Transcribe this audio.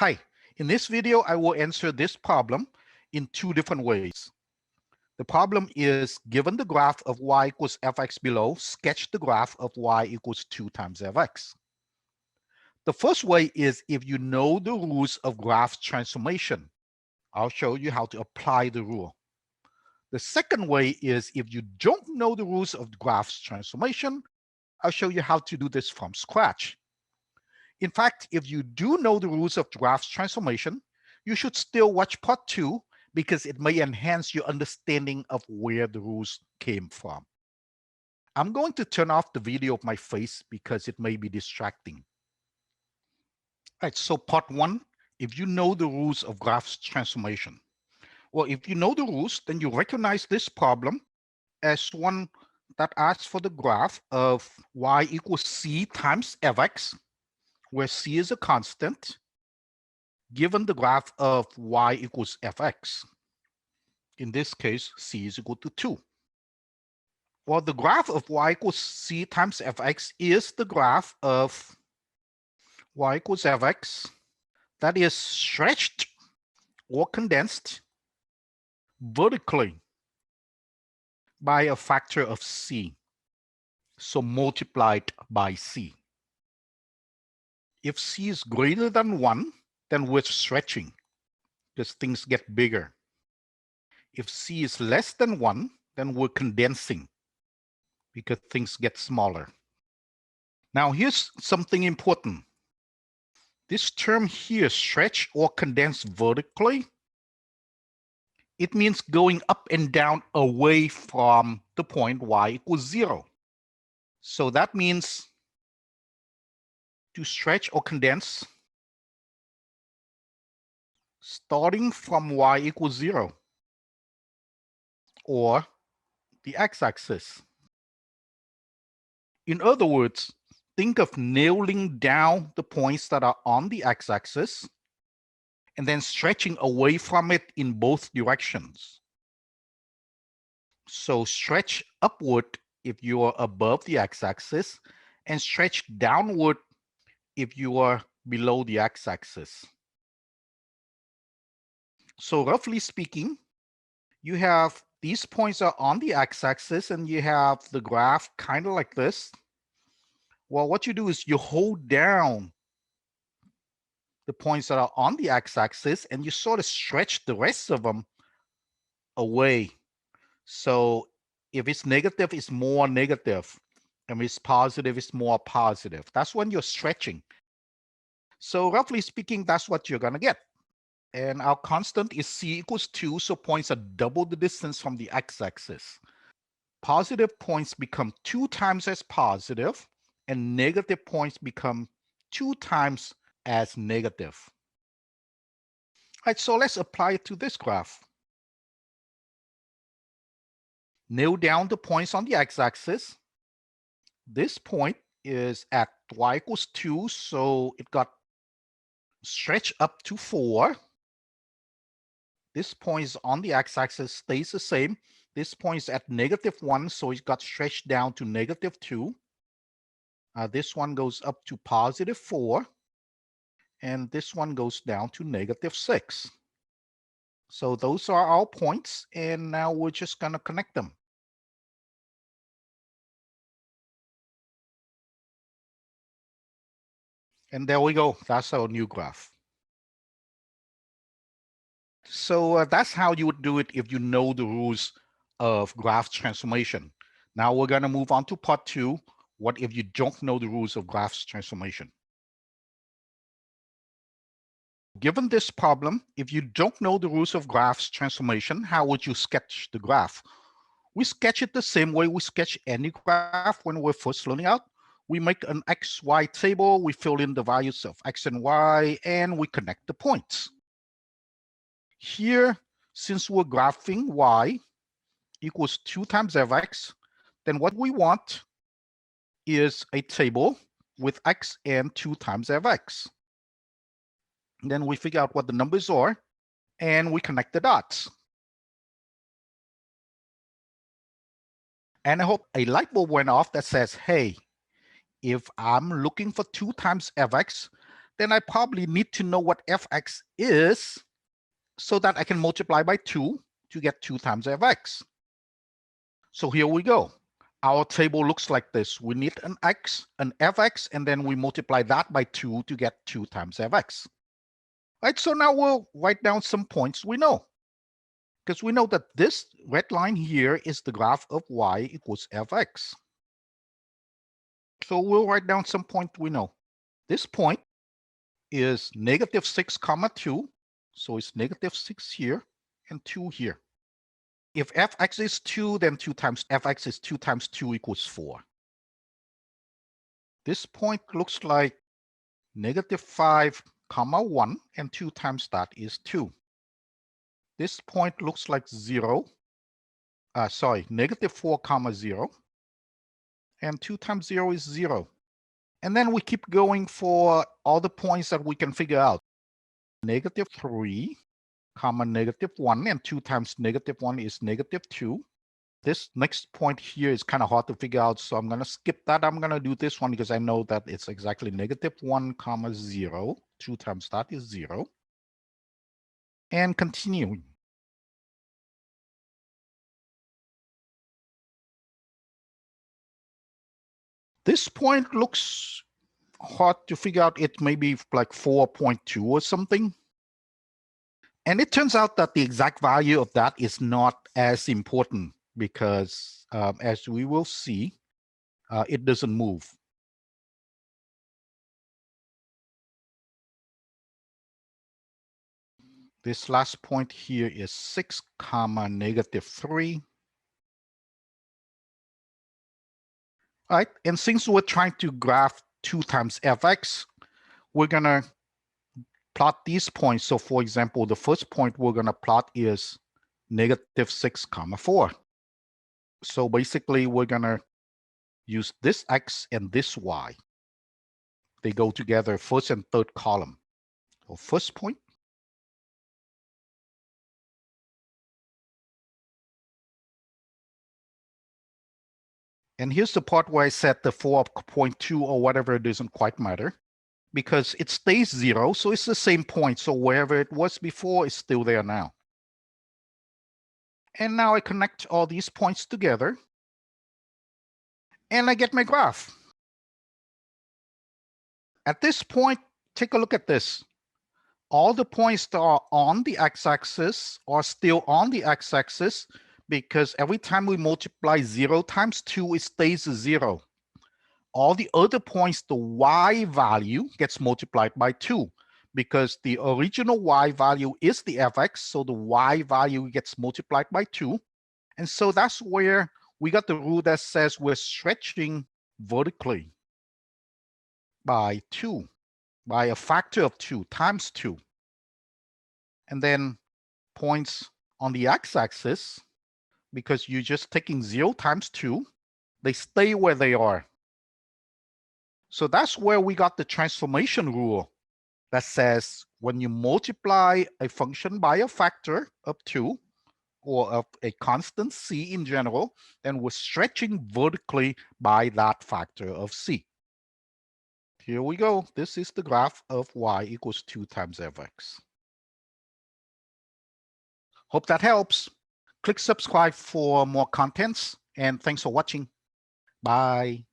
Hi, in this video, I will answer this problem in two different ways. The problem is, given the graph of y equals fx below, sketch the graph of y equals 2 times fx. The first way is if you know the rules of graph transformation. I'll show you how to apply the rule. The second way is if you don't know the rules of graph transformation, I'll show you how to do this from scratch. In fact, if you do know the rules of graph transformation, you should still watch part 2 because it may enhance your understanding of where the rules came from. I'm going to turn off the video of my face because it may be distracting. All right, so part 1, if you know the rules of graph transformation. Well, if you know the rules, then you recognize this problem as one that asks for the graph of y equals c times fx, where c is a constant, given the graph of y equals fx. In this case, c is equal to 2. Well, the graph of y equals c times fx is the graph of y equals fx that is stretched or condensed vertically by a factor of c, so multiplied by c. If c is greater than 1, then we're stretching because things get bigger. If c is less than 1, then we're condensing because things get smaller. Now here's something important. This term here, stretch or condense vertically, it means going up and down away from the point y equals 0. So that means to stretch or condense, starting from y equals 0 or the x-axis. In other words, think of nailing down the points that are on the x-axis and then stretching away from it in both directions. So stretch upward if you are above the x-axis and stretch downward if you are below the x-axis. So roughly speaking, you have these points are on the x-axis and you have the graph kind of like this. Well, what you do is you hold down the points that are on the x-axis and you sort of stretch the rest of them away. So if it's negative, it's more negative. And if it's positive, it's more positive. That's when you're stretching. So roughly speaking, that's what you're going to get. And our constant is c equals 2, so points are double the distance from the x-axis. Positive points become 2 times as positive, and negative points become 2 times as negative. All right, so let's apply it to this graph. Nail down the points on the x-axis. This point is at y equals 2, so it got stretched up to 4. This point is on the x-axis, stays the same. This point is at -1, so it got stretched down to -2. This one goes up to +4. And this one goes down to -6. So those are our points, and now we're just going to connect them. And there we go. That's our new graph. So that's how you would do it if you know the rules of graph transformation. Now we're going to move on to part 2. What if you don't know the rules of graph transformation? Given this problem, if you don't know the rules of graph transformation, how would you sketch the graph? We sketch it the same way we sketch any graph when we're first learning out. We make an XY table, we fill in the values of X and Y, and we connect the points. Here, since we're graphing Y equals 2 times Fx, then what we want is a table with X and 2 times Fx. And then we figure out what the numbers are, and we connect the dots. And I hope a light bulb went off that says, hey, if I'm looking for 2 times Fx, then I probably need to know what fx is so that I can multiply by 2 to get 2 times fx. So here we go. Our table looks like this. We need an x, an fx, and then we multiply that by 2 to get 2 times fx. Right, so now we'll write down some points we know. Because we know that this red line here is the graph of y equals fx. So we'll write down some point we know. This point is negative 6 comma 2. So it's negative 6 here and 2 here. If fx is 2, then 2 times fx is 2 times 2 equals 4. This point looks like negative 5 comma 1, and 2 times that is 2. This point looks like 0. Negative 4 comma 0. And 2 times 0 is 0. And then we keep going for all the points that we can figure out. Negative 3 comma negative 1, and 2 times negative 1 is negative 2. This next point here is kind of hard to figure out, so I'm going to skip that. I'm going to do this one because I know that it's exactly negative 1 comma 0. 2 times that is 0. And continuing. This point looks hard to figure out. It may be like 4.2 or something. And it turns out that the exact value of that is not as important because as we will see, it doesn't move. This last point here is 6 comma negative 3. All right, and since we're trying to graph 2 times fx, we're going to plot these points. So for example, the first point we're going to plot is negative 6 comma 4. So basically, we're going to use this x and this y. They go together, first and third column. So first point. And here's the part where I said the 4.2 or whatever, it doesn't quite matter because it stays 0. So it's the same point. So wherever it was before, it's still there now. And now I connect all these points together and I get my graph. At this point, take a look at this. All the points that are on the x-axis are still on the x-axis because every time we multiply 0 times 2, it stays 0. All the other points, the y value gets multiplied by 2 because the original y value is the fx, so the y value gets multiplied by 2. And so that's where we got the rule that says we're stretching vertically by 2, by a factor of 2 times 2. And then points on the x-axis, because you're just taking 0 times 2, they stay where they are. So that's where we got the transformation rule that says when you multiply a function by a factor of 2 or of a constant c in general, then we're stretching vertically by that factor of c. Here we go. This is the graph of y equals 2 times fx. Hope that helps. Click subscribe for more contents, and thanks for watching. Bye.